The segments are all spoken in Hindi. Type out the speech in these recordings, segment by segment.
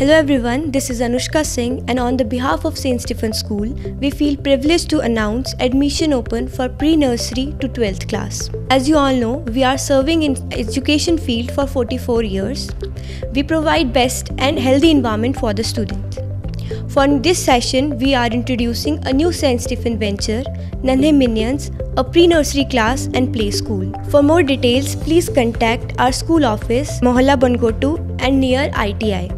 Hello everyone, this is Anushka Singh, and on the behalf of St. Stephen's School, we feel privileged to announce admission open for pre-nursery to 12th class. As you all know, we are serving in education field for 44 years. We provide best and healthy environment for the student. For this session, we are introducing a new St. Stephen venture, Nanhe Minions, a pre-nursery class and play school. For more details, please contact our school office, Mohalla Bangotu and near ITI.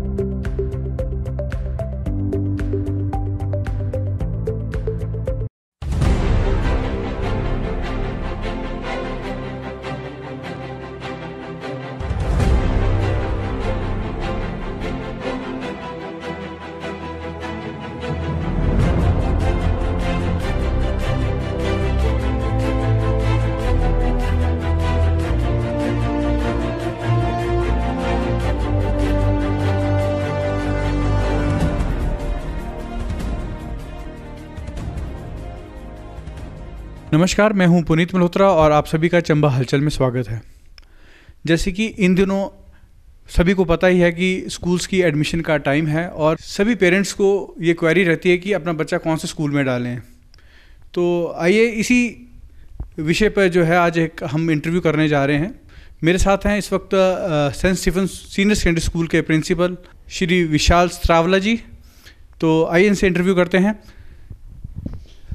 नमस्कार, मैं हूं पुनीत मल्होत्रा और आप सभी का चंबा हलचल में स्वागत है। जैसे कि इन दिनों सभी को पता ही है कि स्कूल्स की एडमिशन का टाइम है और सभी पेरेंट्स को ये क्वेरी रहती है कि अपना बच्चा कौन से स्कूल में डालें। तो आइए इसी विषय पर जो है आज एक हम इंटरव्यू करने जा रहे हैं। मेरे साथ हैं इस वक्त saint Stephen senior secondary school के प्रिंसिपल श्री विशाल स्त्रावला जी। तो आइए इनसे इंटरव्यू करते हैं।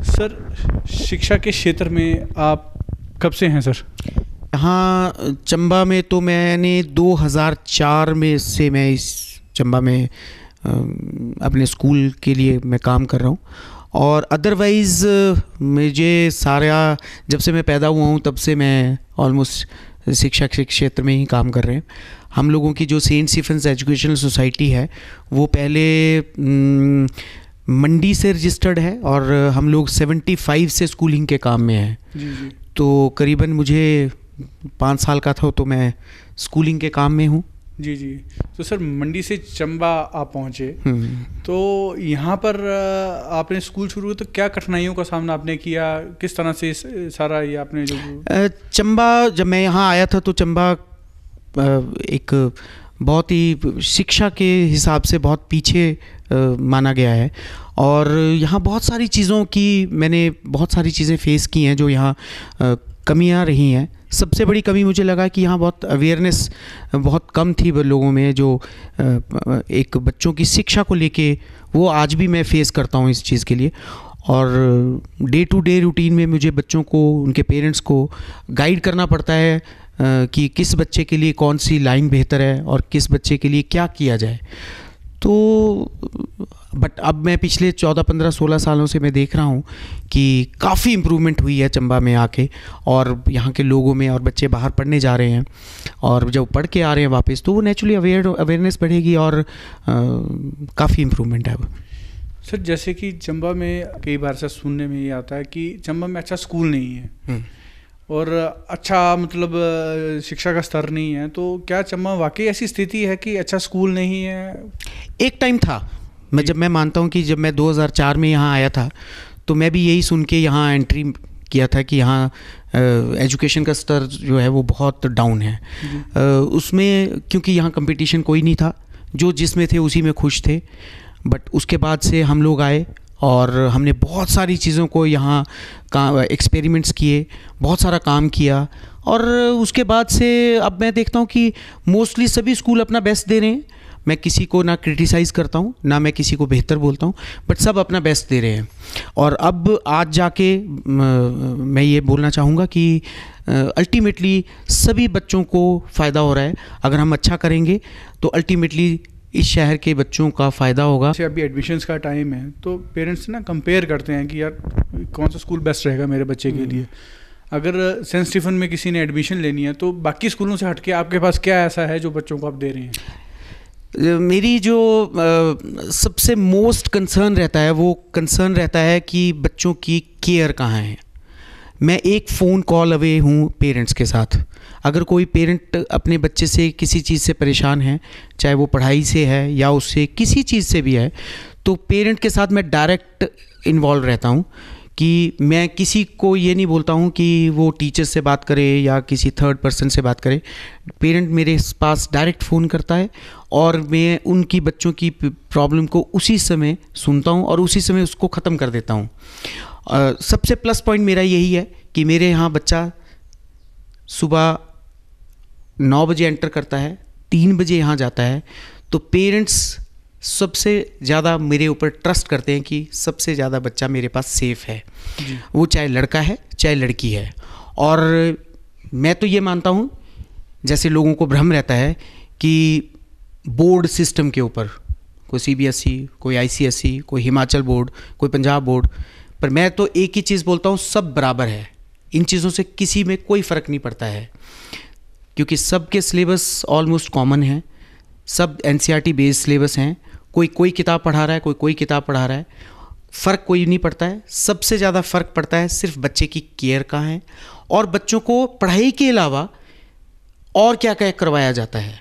सर, शिक्षा के क्षेत्र में आप कब से हैं सर? हाँ, चंबा में तो मैंने 2004 में से मैं इस चंबा में अपने स्कूल के लिए मैं काम कर रहा हूँ। और अदरवाइज़ मुझे सारा जब से मैं पैदा हुआ हूँ तब से मैं ऑलमोस्ट शिक्षा के क्षेत्र में ही काम कर रहे हैं। हम लोगों की जो सेंट स्टीफेंस एजुकेशनल सोसाइटी है वो पहले मंडी से रजिस्टर्ड है और हम लोग 75 से स्कूलिंग के काम में हैं। जी। तो करीबन मुझे 5 साल का था तो मैं स्कूलिंग के काम में हूँ। जी। तो सर, मंडी से चंबा आप पहुँचे, तो यहाँ पर आपने स्कूल शुरू किया तो क्या कठिनाइयों का सामना आपने किया, किस तरह से सारा ये आपने जो चंबा जब मैं यहाँ आया था तो चंबा एक बहुत ही शिक्षा के हिसाब से बहुत पीछे माना गया है और यहाँ बहुत सारी चीज़ों की मैंने बहुत सारी चीज़ें फेस की हैं जो यहाँ कमियाँ रही हैं। सबसे बड़ी कमी मुझे लगा कि यहाँ बहुत अवेयरनेस बहुत कम थी लोगों में, जो एक बच्चों की शिक्षा को लेके वो आज भी मैं फेस करता हूँ इस चीज़ के लिए। और डे टू डे रूटीन में मुझे बच्चों को, उनके पेरेंट्स को गाइड करना पड़ता है कि किस बच्चे के लिए कौन सी लाइन बेहतर है और किस बच्चे के लिए क्या किया जाए। तो बट अब मैं पिछले 14, 15, 16 सालों से मैं देख रहा हूँ कि काफ़ी इम्प्रूवमेंट हुई है चंबा में आके, और यहाँ के लोगों में, और बच्चे बाहर पढ़ने जा रहे हैं और जब पढ़ के आ रहे हैं वापस तो वो नेचुरली अवेयरनेस बढ़ेगी और काफ़ी इम्प्रूवमेंट है। सर, जैसे कि चंबा में कई बार से सुनने में ये आता है कि चंबा में अच्छा स्कूल नहीं है और अच्छा मतलब शिक्षा का स्तर नहीं है, तो क्या चंबा वाकई ऐसी स्थिति है कि अच्छा स्कूल नहीं है? एक टाइम था, जब मैं मानता हूँ कि जब मैं 2004 में यहाँ आया था तो मैं भी यही सुन के यहाँ एंट्री किया था कि यहाँ एजुकेशन का स्तर जो है वो बहुत डाउन है। उसमें क्योंकि यहाँ कंपटीशन कोई नहीं था, जो जिसमें थे उसी में खुश थे। बट उसके बाद से हम लोग आए और हमने बहुत सारी चीज़ों को यहाँ का एक्सपेरिमेंट्स किए, बहुत सारा काम किया और उसके बाद से अब मैं देखता हूँ कि मोस्टली सभी स्कूल अपना बेस्ट दे रहे हैं। मैं किसी को ना क्रिटिसाइज़ करता हूँ ना मैं किसी को बेहतर बोलता हूँ, बट सब अपना बेस्ट दे रहे हैं। और अब आज जाके मैं ये बोलना चाहूँगा कि अल्टीमेटली सभी बच्चों को फ़ायदा हो रहा है। अगर हम अच्छा करेंगे तो अल्टीमेटली इस शहर के बच्चों का फ़ायदा होगा। जैसे अभी एडमिशन्स का टाइम है तो पेरेंट्स ना कंपेयर करते हैं कि यार कौन सा स्कूल बेस्ट रहेगा मेरे बच्चे के लिए। अगर सेंट स्टीफन में किसी ने एडमिशन लेनी है तो बाकी स्कूलों से हटके आपके पास क्या ऐसा है जो बच्चों को आप दे रहे हैं? मेरी जो सबसे मोस्ट कंसर्न रहता है वो कंसर्न रहता है कि बच्चों की केयर कहाँ है। मैं एक फ़ोन कॉल अवे हूँ पेरेंट्स के साथ। अगर कोई पेरेंट अपने बच्चे से किसी चीज़ से परेशान है, चाहे वो पढ़ाई से है या उससे किसी चीज़ से भी है, तो पेरेंट के साथ मैं डायरेक्ट इन्वॉल्व रहता हूँ कि मैं किसी को ये नहीं बोलता हूँ कि वो टीचर से बात करे या किसी थर्ड पर्सन से बात करे। पेरेंट मेरे पास डायरेक्ट फ़ोन करता है और मैं उनकी बच्चों की प्रॉब्लम को उसी समय सुनता हूँ और उसी समय उसको ख़त्म कर देता हूँ। सबसे प्लस पॉइंट मेरा यही है कि मेरे यहाँ बच्चा सुबह 9 बजे एंटर करता है, 3 बजे यहाँ जाता है, तो पेरेंट्स सबसे ज़्यादा मेरे ऊपर ट्रस्ट करते हैं कि सबसे ज़्यादा बच्चा मेरे पास सेफ़ है, वो चाहे लड़का है चाहे लड़की है। और मैं तो ये मानता हूँ, जैसे लोगों को भ्रम रहता है कि बोर्ड सिस्टम के ऊपर, कोई CBSE, कोई ICSE, कोई हिमाचल बोर्ड, कोई पंजाब बोर्ड, पर मैं तो एक ही चीज़ बोलता हूँ, सब बराबर है। इन चीज़ों से किसी में कोई फ़र्क नहीं पड़ता है, क्योंकि सबके सिलेबस ऑलमोस्ट कॉमन हैं, सब NCERT बेस्ड सिलेबस हैं। कोई किताब पढ़ा रहा है, कोई किताब पढ़ा रहा है, फ़र्क कोई नहीं पड़ता है। सबसे ज़्यादा फ़र्क पड़ता है सिर्फ बच्चे की केयर का है, और बच्चों को पढ़ाई के अलावा और क्या क्या करवाया जाता है।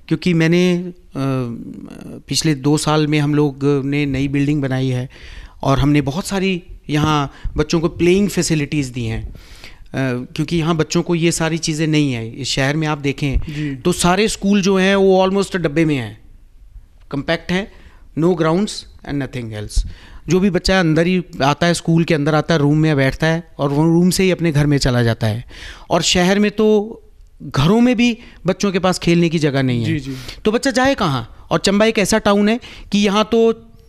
क्योंकि मैंने पिछले 2 साल में हम लोग ने नई बिल्डिंग बनाई है और हमने बहुत सारी यहाँ बच्चों को प्लेइंग फैसिलिटीज़ दी हैं, क्योंकि यहाँ बच्चों को ये सारी चीज़ें नहीं है। इस शहर में आप देखें तो सारे स्कूल जो हैं वो ऑलमोस्ट डब्बे में हैं, कम्पैक्ट हैं, no grounds and nothing else. जो भी बच्चा अंदर ही आता है, स्कूल के अंदर आता है, रूम में बैठता है और वो रूम से ही अपने घर में चला जाता है। और शहर में तो घरों में भी बच्चों के पास खेलने की जगह नहीं है, तो बच्चा जाए कहाँ। और चंबा एक ऐसा टाउन है कि यहाँ तो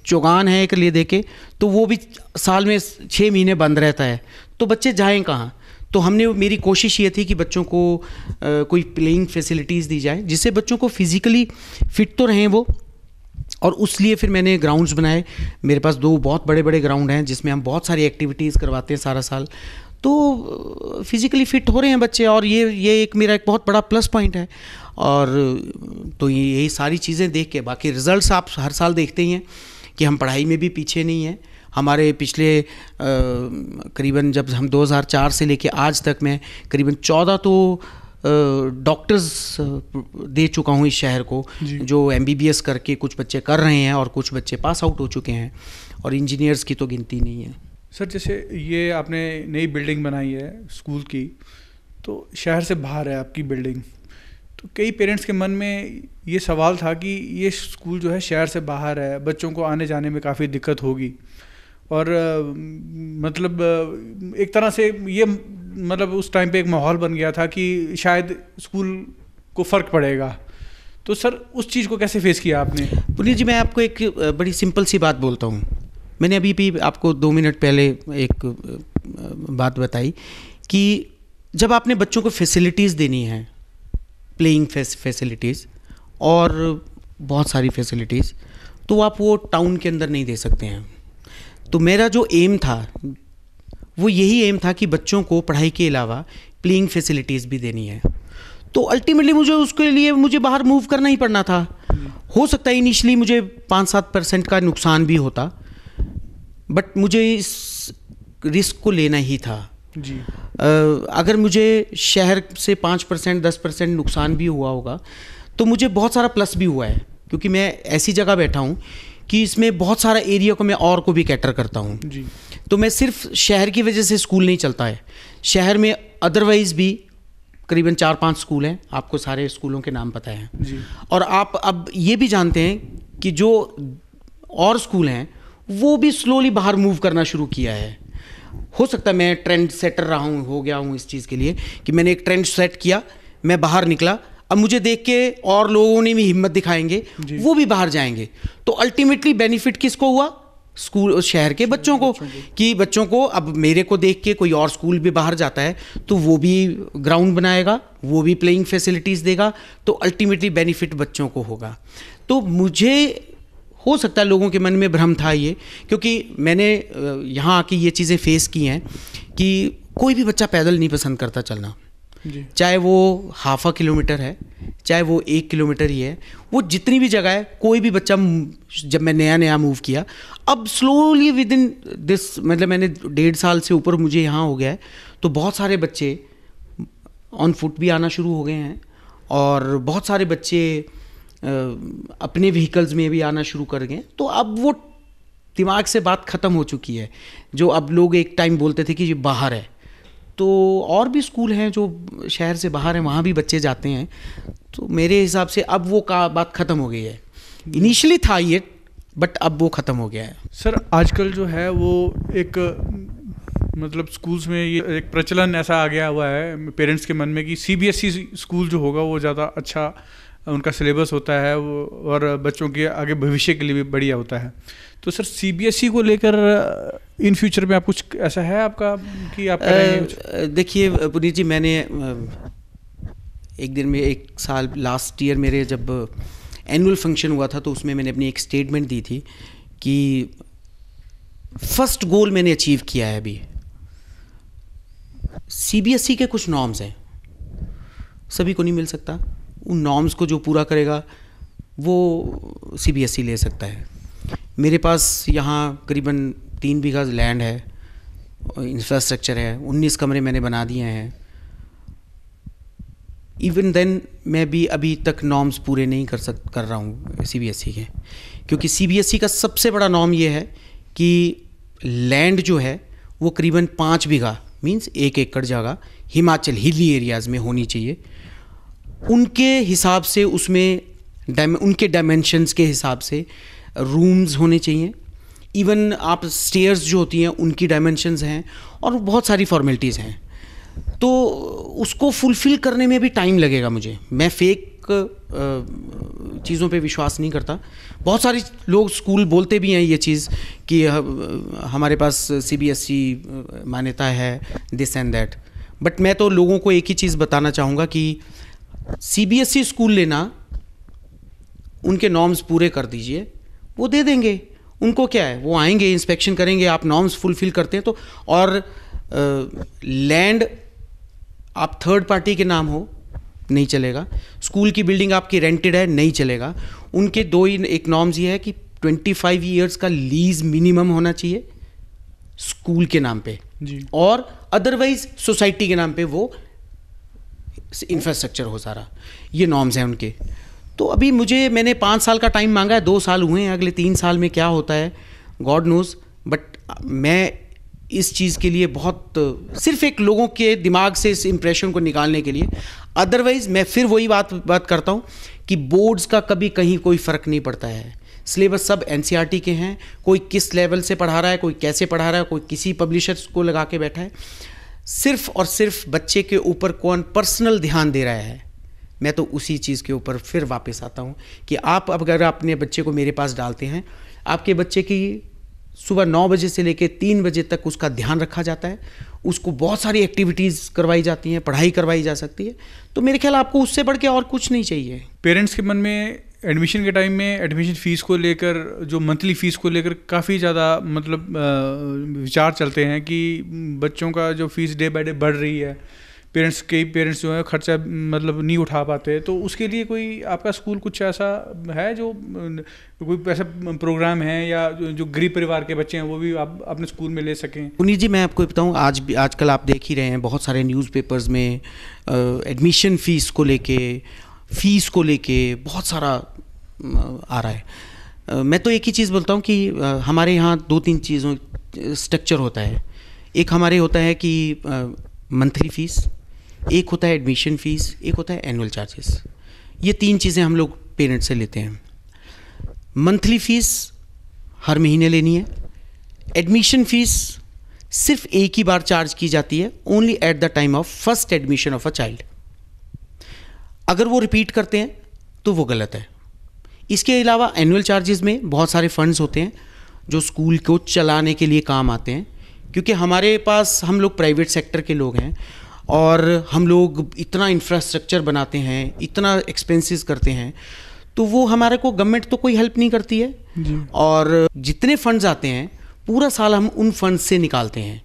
चौगान है एक लिए देके, तो वो भी साल में 6 महीने बंद रहता है, तो बच्चे जाएं कहाँ। तो मेरी कोशिश ये थी कि बच्चों को कोई प्लेइंग फैसिलिटीज़ दी जाए जिससे बच्चों को फिज़िकली फिट तो रहें वो। और उस लिए फिर मैंने ग्राउंड्स बनाए। मेरे पास 2 बहुत बड़े बड़े ग्राउंड हैं जिसमें हम बहुत सारी एक्टिविटीज़ करवाते हैं सारा साल, तो फिज़िकली फ़िट हो रहे हैं बच्चे, और ये एक मेरा एक बहुत बड़ा प्लस पॉइंट है। और तो यही सारी चीज़ें देख के, बाकी रिज़ल्ट्स आप हर साल देखते ही हैं कि हम पढ़ाई में भी पीछे नहीं हैं। हमारे पिछले करीबन जब हम 2004 से लेके आज तक मैं करीबन 14 तो डॉक्टर्स दे चुका हूँ इस शहर को, जो MBBS करके कुछ बच्चे कर रहे हैं और कुछ बच्चे पास आउट हो चुके हैं, और इंजीनियर्स की तो गिनती नहीं है। सर, जैसे ये आपने नई बिल्डिंग बनाई है स्कूल की, तो शहर से बाहर है आपकी बिल्डिंग, तो कई पेरेंट्स के मन में ये सवाल था कि ये स्कूल जो है शहर से बाहर है, बच्चों को आने जाने में काफ़ी दिक्कत होगी, और मतलब एक तरह से ये मतलब उस टाइम पे एक माहौल बन गया था कि शायद स्कूल को फ़र्क पड़ेगा। तो सर, उस चीज़ को कैसे फेस किया आपने? पुनीत जी, मैं आपको एक बड़ी सिंपल सी बात बोलता हूँ। मैंने अभी भी आपको 2 मिनट पहले एक बात बताई कि जब आपने बच्चों को फैसिलिटीज़ देनी है, प्लेइंग फैसिलिटीज़ और बहुत सारी फैसिलिटीज़, तो आप वो टाउन के अंदर नहीं दे सकते हैं। तो मेरा जो एम था वो यही एम था कि बच्चों को पढ़ाई के अलावा प्लेइंग फैसिलिटीज़ भी देनी है। तो अल्टीमेटली मुझे उसके लिए बाहर मूव करना ही पड़ना था। हो सकता है इनिशियली मुझे 5-7% का नुकसान भी होता, बट मुझे इस रिस्क को लेना ही था जी। अगर मुझे शहर से 5% 10% नुकसान भी हुआ होगा, तो मुझे बहुत सारा प्लस भी हुआ है, क्योंकि मैं ऐसी जगह बैठा हूँ कि इसमें बहुत सारा एरिया को मैं और को भी कैटर करता हूँ जी। तो मैं सिर्फ शहर की वजह से स्कूल नहीं चलता है, शहर में अदरवाइज़ भी करीबन 4-5 स्कूल हैं, आपको सारे स्कूलों के नाम पता है जी। और आप अब ये भी जानते हैं कि जो और स्कूल हैं वो भी स्लोली बाहर मूव करना शुरू किया है। हो सकता है मैं ट्रेंड सेटर हो गया हूँ इस चीज़ के लिए कि मैंने एक ट्रेंड सेट किया, मैं बाहर निकला, अब मुझे देख के और लोगों ने भी हिम्मत दिखाएंगे, वो भी बाहर जाएंगे। तो अल्टीमेटली बेनिफिट किसको हुआ? स्कूल, शहर के बच्चों को, कि बच्चों को अब मेरे को देख के कोई और स्कूल भी बाहर जाता है तो वो भी ग्राउंड बनाएगा, वो भी प्लेइंग फैसिलिटीज़ देगा, तो अल्टीमेटली बेनिफिट बच्चों को होगा। तो मुझे हो सकता है लोगों के मन में भ्रम था ये, क्योंकि मैंने यहाँ आके ये चीज़ें फेस की हैं कि कोई भी बच्चा पैदल नहीं पसंद करता चलना, चाहे वो 0.5 किलोमीटर है, चाहे वो 1 किलोमीटर ही है, वो जितनी भी जगह है, कोई भी बच्चा, जब मैं नया मूव किया, अब स्लोली विद इन दिस, मतलब मैंने 1.5 साल से ऊपर मुझे यहाँ हो गया है, तो बहुत सारे बच्चे ऑन फुट भी आना शुरू हो गए हैं और बहुत सारे बच्चे अपने व्हीकल्स में भी आना शुरू कर गए। तो अब वो दिमाग से बात ख़त्म हो चुकी है, जो अब लोग एक टाइम बोलते थे कि ये बाहर है, तो और भी स्कूल हैं जो शहर से बाहर हैं, वहाँ भी बच्चे जाते हैं। तो मेरे हिसाब से अब वो का बात ख़त्म हो गई है। इनिशियली था ये, बट अब वो ख़त्म हो गया है। सर आजकल जो है वो एक मतलब स्कूल्स में ये एक प्रचलन ऐसा आ गया हुआ है पेरेंट्स के मन में कि सीबीएसई स्कूल जो होगा वो ज़्यादा अच्छा उनका सिलेबस होता है वो, और बच्चों के आगे भविष्य के लिए भी बढ़िया होता है। तो सर सीबीएसई को लेकर इन फ्यूचर में आप कुछ ऐसा है आपका कि आप करेंगे? देखिए पुनीत जी, मैंने एक दिन में एक साल लास्ट ईयर मेरे जब एनुअल फंक्शन हुआ था तो उसमें मैंने अपनी एक स्टेटमेंट दी थी कि फर्स्ट गोल मैंने अचीव किया है। अभी सीबीएसई के कुछ नॉर्म्स हैं, सभी को नहीं मिल सकता। उन नॉर्म्स को जो पूरा करेगा वो सीबीएसई ले सकता है। मेरे पास यहाँ करीबन 3 बीघा लैंड है, इंफ्रास्ट्रक्चर है, 19 कमरे मैंने बना दिए हैं। इवन देन मैं भी अभी तक नॉर्म्स पूरे नहीं कर रहा हूँ सीबीएसई के, क्योंकि सीबीएसई का सबसे बड़ा नॉर्म ये है कि लैंड जो है वो करीबन 5 बीघा मीन्स 1 एकड़ जगह हिमाचल हिली एरियाज़ में होनी चाहिए। उनके हिसाब से उसमें उनके डायमेंशंस के हिसाब से रूम्स होने चाहिए। इवन आप स्टेयर्स जो होती हैं उनकी डायमेंशंस हैं और बहुत सारी फॉर्मेलिटीज़ हैं। तो उसको फुलफ़िल करने में भी टाइम लगेगा मुझे। मैं फेक चीज़ों पे विश्वास नहीं करता। बहुत सारे लोग स्कूल बोलते भी हैं ये चीज़ कि हमारे पास सीबीएसई मान्यता है, दिस एंड दैट। बट मैं तो लोगों को एक ही चीज़ बताना चाहूँगा कि सीबीएसई स्कूल लेना, उनके नॉर्म्स पूरे कर दीजिए, वो दे देंगे। उनको क्या है, वो आएंगे, इंस्पेक्शन करेंगे, आप नॉर्म्स फुलफ़िल करते हैं तो। और लैंड आप थर्ड पार्टी के नाम हो नहीं चलेगा। स्कूल की बिल्डिंग आपकी रेंटेड है नहीं चलेगा। उनके दो ही एक नॉर्म्स ये है कि 25 ईयर्स का लीज मिनिमम होना चाहिए स्कूल के नाम पे जी, और अदरवाइज सोसाइटी के नाम पे वो इंफ्रास्ट्रक्चर हो सारा। ये नॉर्म्स हैं उनके। तो अभी मैंने 5 साल का टाइम मांगा है, 2 साल हुए हैं, अगले 3 साल में क्या होता है गॉड नोज। बट मैं इस चीज़ के लिए बहुत सिर्फ एक लोगों के दिमाग से इस इम्प्रेशन को निकालने के लिए। अदरवाइज़ मैं फिर वही बात करता हूँ कि बोर्ड्स का कभी कहीं कोई फ़र्क नहीं पड़ता है। सिलेबस सब एनसीईआरटी के हैं। कोई किस लेवल से पढ़ा रहा है, कोई कैसे पढ़ा रहा है, कोई किसी पब्लिशर्स को लगा के बैठा है। सिर्फ और सिर्फ बच्चे के ऊपर कौन पर्सनल ध्यान दे रहा है। मैं तो उसी चीज़ के ऊपर फिर वापस आता हूँ कि आप अगर अपने बच्चे को मेरे पास डालते हैं, आपके बच्चे की सुबह 9 बजे से लेकर 3 बजे तक उसका ध्यान रखा जाता है। उसको बहुत सारी एक्टिविटीज़ करवाई जाती हैं, पढ़ाई करवाई जा सकती है। तो मेरे ख्याल आपको उससे बढ़ के और कुछ नहीं चाहिए। पेरेंट्स के मन में एडमिशन के टाइम में एडमिशन फ़ीस को लेकर, जो मंथली फ़ीस को लेकर काफ़ी ज़्यादा मतलब विचार चलते हैं कि बच्चों का जो फीस डे बाय डे बढ़ रही है। कई पेरेंट्स जो है खर्चा मतलब नहीं उठा पाते। तो उसके लिए कोई आपका स्कूल कुछ ऐसा है जो कोई ऐसा प्रोग्राम है या जो गरीब परिवार के बच्चे हैं वो भी आप अपने स्कूल में ले सकें? पुनीत जी, मैं आपको बताऊं, आजकल आप देख ही रहे हैं बहुत सारे न्यूज़पेपर्स में एडमिशन फ़ीस को लेके बहुत सारा आ रहा है। मैं तो एक ही चीज़ बोलता हूं कि हमारे यहाँ 2-3 चीज़ों स्ट्रक्चर होता है। एक हमारे होता है कि मंथली फ़ीस, एक होता है एडमिशन फ़ीस, एक होता है एनुअल चार्जेस। ये 3 चीज़ें हम लोग पेरेंट्स से लेते हैं। मंथली फ़ीस हर महीने लेनी है। एडमिशन फ़ीस सिर्फ एक ही बार चार्ज की जाती है, only at the time of first admission of a child. अगर वो रिपीट करते हैं तो वो गलत है। इसके अलावा एनुअल चार्जेस में बहुत सारे फंड्स होते हैं जो स्कूल को चलाने के लिए काम आते हैं। क्योंकि हमारे पास, हम लोग प्राइवेट सेक्टर के लोग हैं और हम लोग इतना इंफ्रास्ट्रक्चर बनाते हैं, इतना एक्सपेंसेस करते हैं, तो वो हमारे को गवर्नमेंट तो कोई हेल्प नहीं करती है जी। और जितने फंड्स आते हैं पूरा साल हम उन फंड्स से निकालते हैं।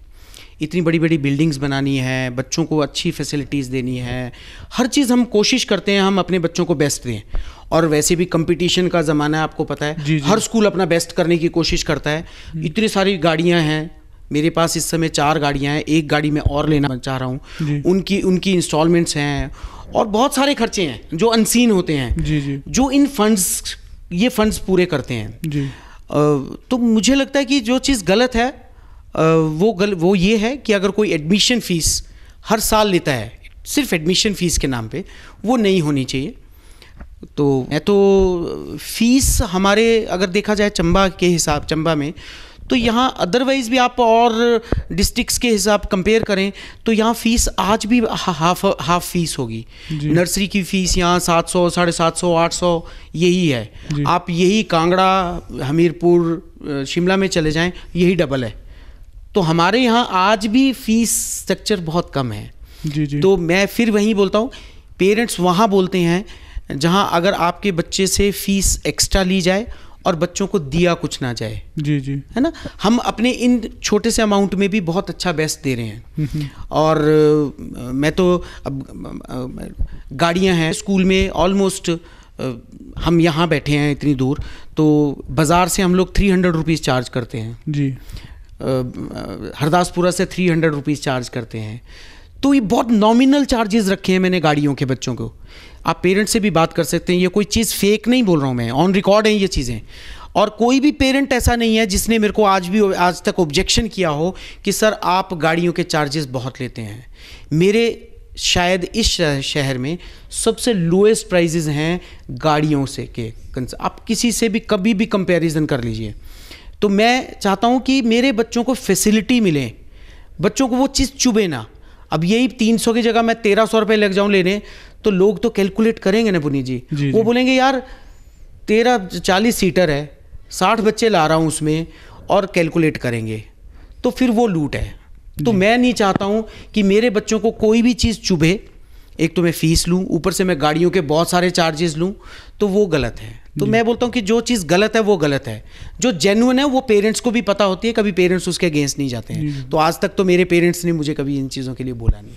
इतनी बड़ी बड़ी बिल्डिंग्स बनानी है, बच्चों को अच्छी फैसिलिटीज़ देनी है, हर चीज़ हम कोशिश करते हैं हम अपने बच्चों को बेस्ट दें। और वैसे भी कंपटीशन का ज़माना है, आपको पता है जी। हर स्कूल अपना बेस्ट करने की कोशिश करता है। इतनी सारी गाड़ियाँ हैं, मेरे पास इस समय 4 गाड़ियाँ हैं, एक गाड़ी मैं और लेना चाह रहा हूँ। उनकी इंस्टॉलमेंट्स हैं और बहुत सारे खर्चे हैं जो अनसीन होते हैं जी। जो इन फंड्स, ये फंड्स पूरे करते हैं जी। तो मुझे लगता है कि जो चीज़ गलत है वो ये है कि अगर कोई एडमिशन फ़ीस हर साल लेता है सिर्फ एडमिशन फ़ीस के नाम पे, वो नहीं होनी चाहिए। तो मैं तो फीस हमारे अगर देखा जाए चंबा में, तो यहाँ अदरवाइज़ भी आप और डिस्ट्रिक्ट्स के हिसाब कंपेयर करें तो यहाँ फ़ीस आज भी हाफ फीस होगी। नर्सरी की फ़ीस यहाँ 700, 750, 800 यही है। आप यही कांगड़ा, हमीरपुर, शिमला में चले जाएं, यही डबल है। तो हमारे यहाँ आज भी फ़ीस स्ट्रक्चर बहुत कम है। तो मैं फिर वहीं बोलता हूँ, पेरेंट्स वहाँ बोलते हैं जहाँ अगर आपके बच्चे से फ़ीस एक्स्ट्रा ली जाए और बच्चों को दिया कुछ ना जाए। है ना। हम अपने इन छोटे से अमाउंट में भी बहुत अच्छा बेस्ट दे रहे हैं। और मैं तो अब गाड़ियाँ हैं स्कूल में ऑलमोस्ट, हम यहाँ बैठे हैं इतनी दूर, तो बाज़ार से हम लोग 300 रुपीज़ चार्ज करते हैं जी। हरदासपुरा से 300 रुपीज़ चार्ज करते हैं। तो ये बहुत नॉमिनल चार्जेस रखे हैं मैंने गाड़ियों के बच्चों को। आप पेरेंट्स से भी बात कर सकते हैं, ये कोई चीज़ फेक नहीं बोल रहा हूँ मैं, ऑन रिकॉर्ड हैं ये चीज़ें। और कोई भी पेरेंट ऐसा नहीं है जिसने मेरे को आज तक ऑब्जेक्शन किया हो कि सर आप गाड़ियों के चार्जेस बहुत लेते हैं। मेरे शायद इस शहर में सबसे लोएस्ट प्राइजेज़ हैं गाड़ियों से के। आप किसी से भी कभी भी कंपैरिजन कर लीजिए। तो मैं चाहता हूँ कि मेरे बच्चों को फैसिलिटी मिले, बच्चों को वो चीज़ चुभे ना। अब यही 300 की जगह मैं 1300 रुपये लग जाऊँ लेने, तो लोग तो कैलकुलेट करेंगे ना पुनीत जी। वो बोलेंगे यार 40 सीटर है, 60 बच्चे ला रहा हूँ उसमें, और कैलकुलेट करेंगे, तो फिर वो लूट है। तो मैं नहीं चाहता हूँ कि मेरे बच्चों को कोई भी चीज़ चुभे। एक तो मैं फ़ीस लूँ, ऊपर से मैं गाड़ियों के बहुत सारे चार्जेस लूँ, तो वो गलत है। तो मैं बोलता हूँ कि जो चीज़ गलत है वो गलत है, जो जेन्युइन है वो पेरेंट्स को भी पता होती है, कभी पेरेंट्स उसके अगेंस्ट नहीं जाते हैं। तो आज तक तो मेरे पेरेंट्स ने मुझे कभी इन चीज़ों के लिए बोला नहीं।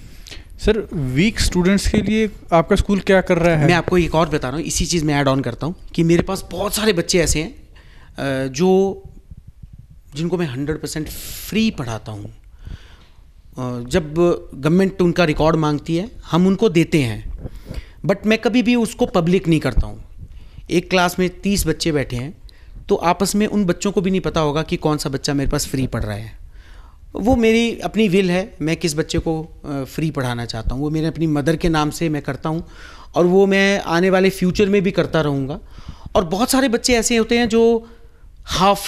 सर, वीक स्टूडेंट्स के लिए आपका स्कूल क्या कर रहा है? मैं आपको एक और बता रहा हूँ, इसी चीज़ में ऐड ऑन करता हूँ कि मेरे पास बहुत सारे बच्चे ऐसे हैं जिनको मैं 100% फ्री पढ़ाता हूँ। जब गवर्नमेंट उनका रिकॉर्ड मांगती है हम उनको देते हैं, बट मैं कभी भी उसको पब्लिक नहीं करता हूँ। एक क्लास में 30 बच्चे बैठे हैं, तो आपस में उन बच्चों को भी नहीं पता होगा कि कौन सा बच्चा मेरे पास फ्री पढ़ रहा है। वो मेरी अपनी विल है, मैं किस बच्चे को फ्री पढ़ाना चाहता हूँ। वो मेरे अपनी मदर के नाम से मैं करता हूँ, और वो मैं आने वाले फ्यूचर में भी करता रहूँगा। और बहुत सारे बच्चे ऐसे होते हैं जो हाफ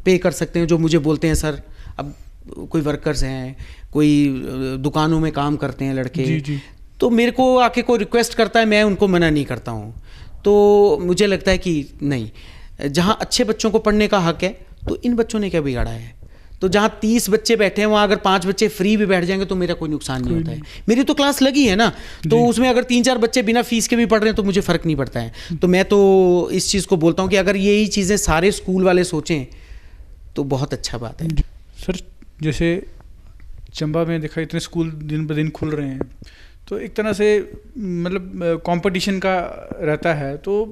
पे कर सकते हैं, जो मुझे बोलते हैं सर, अब कोई वर्कर्स हैं, कोई दुकानों में काम करते हैं लड़के, तो मेरे को आके कोई रिक्वेस्ट करता है, मैं उनको मना नहीं करता हूँ। तो मुझे लगता है कि नहीं, जहाँ अच्छे बच्चों को पढ़ने का हक है, तो इन बच्चों ने क्या बिगाड़ा है। तो जहाँ 30 बच्चे बैठे हैं, वहाँ अगर 5 बच्चे फ्री भी बैठ जाएंगे तो मेरा कोई नुकसान नहीं होता है। मेरी तो क्लास लगी है ना, तो उसमें अगर 3-4 बच्चे बिना फीस के भी पढ़ रहे हैं तो मुझे फ़र्क नहीं पड़ता है। तो मैं तो इस चीज़ को बोलता हूँ कि अगर यही चीज़ें सारे स्कूल वाले सोचें तो बहुत अच्छा बात है। सर, जैसे चंबा में देखा इतने स्कूल दिन ब दिन खुल रहे हैं, तो एक तरह से मतलब कंपटीशन का रहता है, तो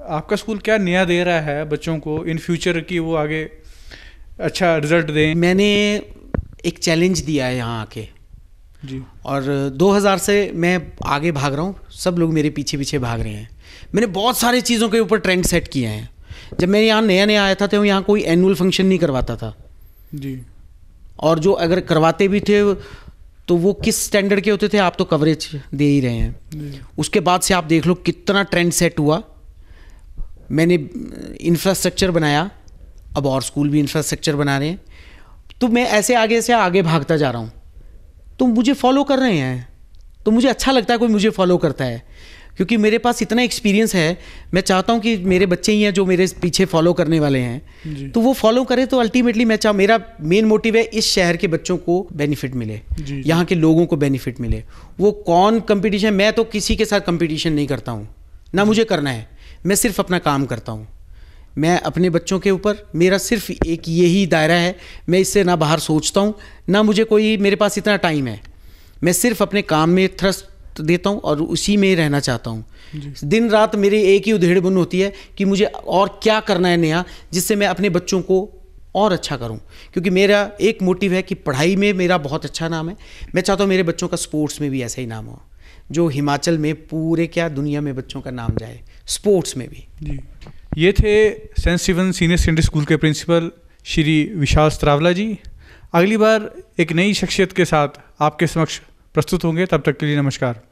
आपका स्कूल क्या नया दे रहा है बच्चों को इन फ्यूचर की वो आगे अच्छा रिजल्ट दें? मैंने एक चैलेंज दिया है यहाँ आके जी, और 2000 से मैं आगे भाग रहा हूँ, सब लोग मेरे पीछे पीछे भाग रहे हैं। मैंने बहुत सारी चीज़ों के ऊपर ट्रेंड सेट किए हैं। जब मैं यहाँ नया आया था तो यहाँ कोई एनुअल फंक्शन नहीं करवाता था जी, और जो अगर करवाते भी थे तो वो किस स्टैंडर्ड के होते थे, आप तो कवरेज दे ही रहे हैं। उसके बाद से आप देख लो कितना ट्रेंड सेट हुआ। मैंने इंफ्रास्ट्रक्चर बनाया, अब और स्कूल भी इंफ्रास्ट्रक्चर बना रहे हैं, तो मैं ऐसे आगे से आगे भागता जा रहा हूँ। तो मुझे फॉलो कर रहे हैं, तो मुझे अच्छा लगता है कोई मुझे फॉलो करता है, क्योंकि मेरे पास इतना एक्सपीरियंस है। मैं चाहता हूँ कि मेरे बच्चे ही हैं जो मेरे पीछे फॉलो करने वाले हैं, तो वो फॉलो करें। तो अल्टीमेटली मेरा मेन मोटिव है इस शहर के बच्चों को बेनिफिट मिले, यहाँ के लोगों को बेनिफिट मिले। वो कौन कंपटीशन, मैं तो किसी के साथ कंपटीशन नहीं करता हूँ, ना मुझे करना है। मैं सिर्फ अपना काम करता हूँ। मैं अपने बच्चों के ऊपर, मेरा सिर्फ एक यही दायरा है, मैं इससे ना बाहर सोचता हूँ, ना मुझे कोई, मेरे पास इतना टाइम है। मैं सिर्फ अपने काम में थ्रस्ट देता हूँ और उसी में रहना चाहता हूँ। दिन रात मेरी एक ही उधेड़ बुन होती है कि मुझे और क्या करना है नया, जिससे मैं अपने बच्चों को और अच्छा करूँ। क्योंकि मेरा एक मोटिव है कि पढ़ाई में मेरा बहुत अच्छा नाम है। मैं चाहता हूँ मेरे बच्चों का स्पोर्ट्स में भी ऐसा ही नाम हो, जो हिमाचल में पूरे क्या दुनिया में बच्चों का नाम जाए स्पोर्ट्स में भी। जी, ये थे saint Stephen senior secondary school के प्रिंसिपल श्री विशाल स्त्रावला जी। अगली बार एक नई शख्सियत के साथ आपके समक्ष प्रस्तुत होंगे। तब तक के लिए नमस्कार।